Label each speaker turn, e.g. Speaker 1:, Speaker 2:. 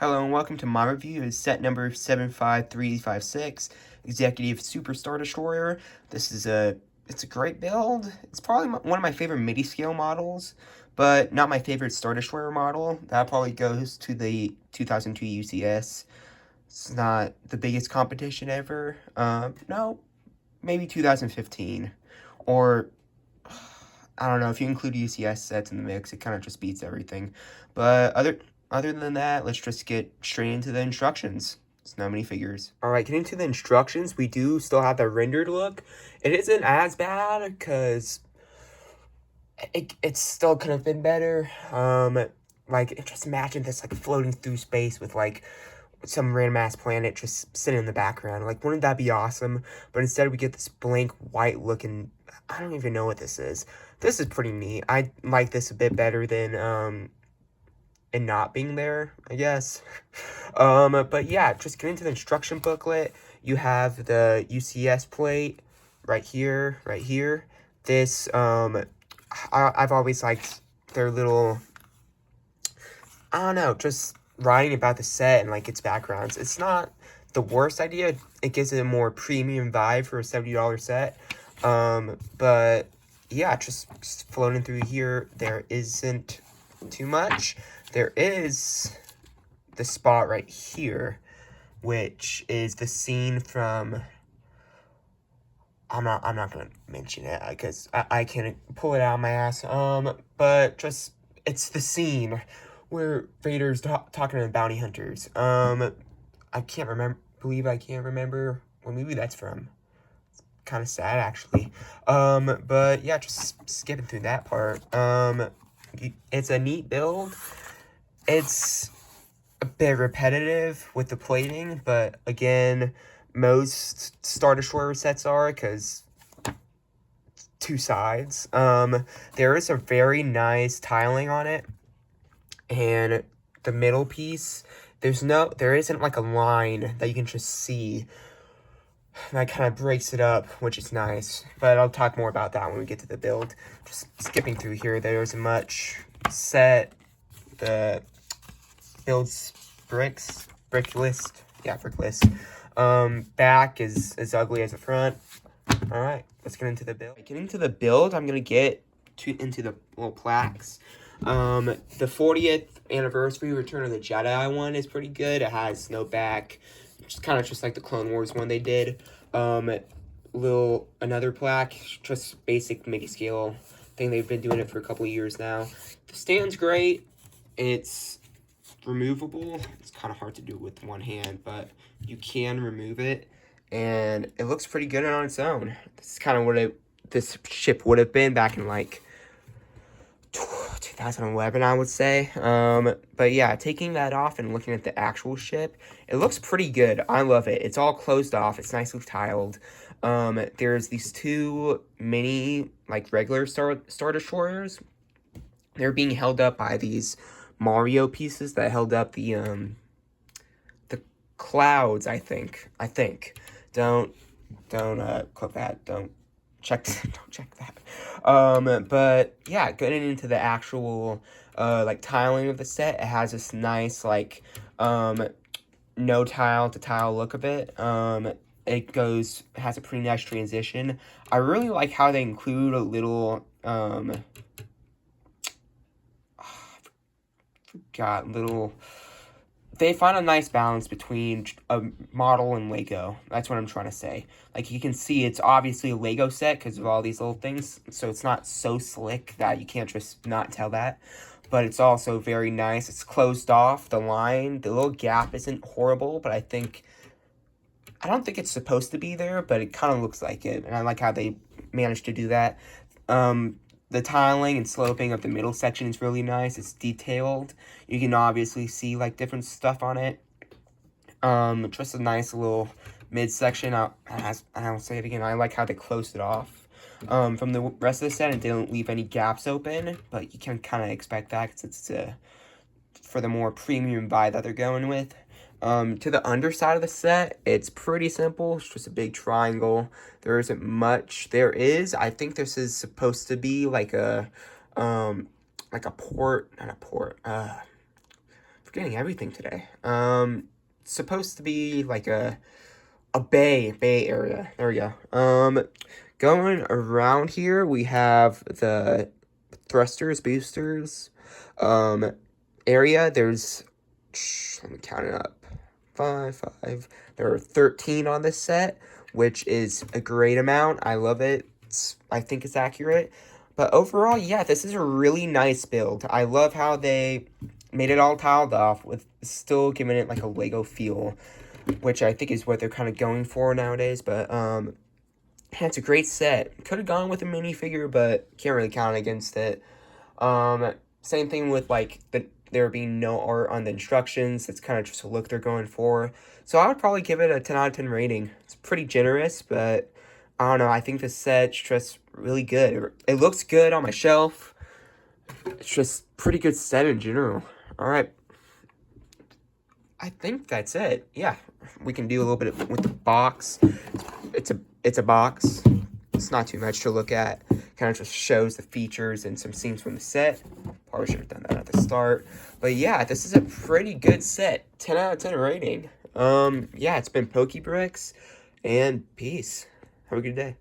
Speaker 1: Hello and welcome to my review of set number 75356, Executive Super Star Destroyer. It's a great build. It's probably one of my favorite midi-scale models, but not my favorite Star Destroyer model. That probably goes to the 2002 UCS. It's not the biggest competition ever. No, maybe 2015. Or, I don't know, if you include UCS sets in the mix, it kind of just beats everything. But other than that, let's just get straight into the instructions. It's not many figures. Alright, getting to the instructions, we do still have the rendered look. It isn't as bad, because it's still could have been better. Like, just imagine this, like, floating through space with, like, some random ass planet just sitting in the background. Like, wouldn't that be awesome? But instead we get this blank white looking, I don't even know what this is. This is pretty neat. I like this a bit better than and not being there, I guess. But yeah, just getting to the instruction booklet, you have the UCS plate right here, right here. This I've always liked their little, I don't know, just writing about the set and like its backgrounds. It's not the worst idea. It gives it a more premium vibe for a $70 set. But yeah, just floating through here, there isn't too much. There is the spot right here, which is the scene from, I'm not gonna mention it because I can't pull it out of my ass. But just, it's the scene where Vader's talking to the bounty hunters. I can't remember what movie that's from. It's kind of sad, actually. But yeah, just skipping through that part. It's a neat build. It's a bit repetitive with the plating, but again, most Star Destroyer sets are, because two sides. There is a very nice tiling on it, and the middle piece, there isn't like a line that you can just see. That kind of breaks it up, which is nice, but I'll talk more about that when we get to the build. Just skipping through here, there's a much set, the builds brick list. Back is as ugly as the front. All right, let's get into the build. Getting to the build, I'm gonna get into the little plaques. The 40th anniversary Return of the Jedi one is pretty good. It has no back, just kind of just like the Clone Wars one they did. Another plaque, just basic midi scale thing. They've been doing it for a couple of years now. The stand's great. It's removable. It's kind of hard to do with one hand, but you can remove it, and it looks pretty good on its own. This is kind of what this ship would have been back in like 2011, I would say. But yeah, taking that off and looking at the actual ship, it looks pretty good. I love it. It's all closed off. It's nicely tiled. There's these two mini, like, regular Star Destroyers. They're being held up by these Mario pieces that held up the clouds, I think. Don't click that. Don't check that. But yeah, getting into the actual like tiling of the set, it has this nice, like, no tile to tile look of it. It has a pretty nice transition. I really like how they include a little they find a nice balance between a model and Lego. That's what I'm trying to say. Like, you can see it's obviously a Lego set because of all these little things, so it's not so slick that you can't just not tell that. But it's also very nice. It's closed off. The little gap isn't horrible, but I don't think it's supposed to be there, but it kind of looks like it, and I like how they managed to do that. The tiling and sloping of the middle section is really nice. It's detailed. You can obviously see, like, different stuff on it. Just a nice little midsection. I'll say it again. I like how they closed it off. From the rest of the set, it didn't leave any gaps open, but you can kind of expect that because it's for the more premium vibe that they're going with. To the underside of the set, it's pretty simple. It's just a big triangle. There isn't much. I think this is supposed to be like a port, not a port, forget getting everything today. It's supposed to be like a bay area. There we go. Going around here, we have the thrusters, boosters, area. There's, let me count it up. Five. There are 13 on this set, which is a great amount. I love it. I think it's accurate. But overall, yeah, this is a really nice build. I love how they made it all tiled off with still giving it like a Lego feel, which I think is what they're kind of going for nowadays. But yeah, it's a great set. Could have gone with a minifigure, but can't really count against it. Same thing with like there being no art on the instructions. It's kind of just a look they're going for. So I would probably give it a 10 out of 10 rating. It's pretty generous, but I don't know. I think the set's just really good. It looks good on my shelf. It's just pretty good set in general. All right. I think that's it. Yeah, we can do a little bit with the box. It's a box. It's not too much to look at. Kind of just shows the features and some scenes from the set. Probably should have done that at the start. But yeah, this is a pretty good set. 10 out of 10 rating. Yeah, it's been Pokebricks, and peace. Have a good day.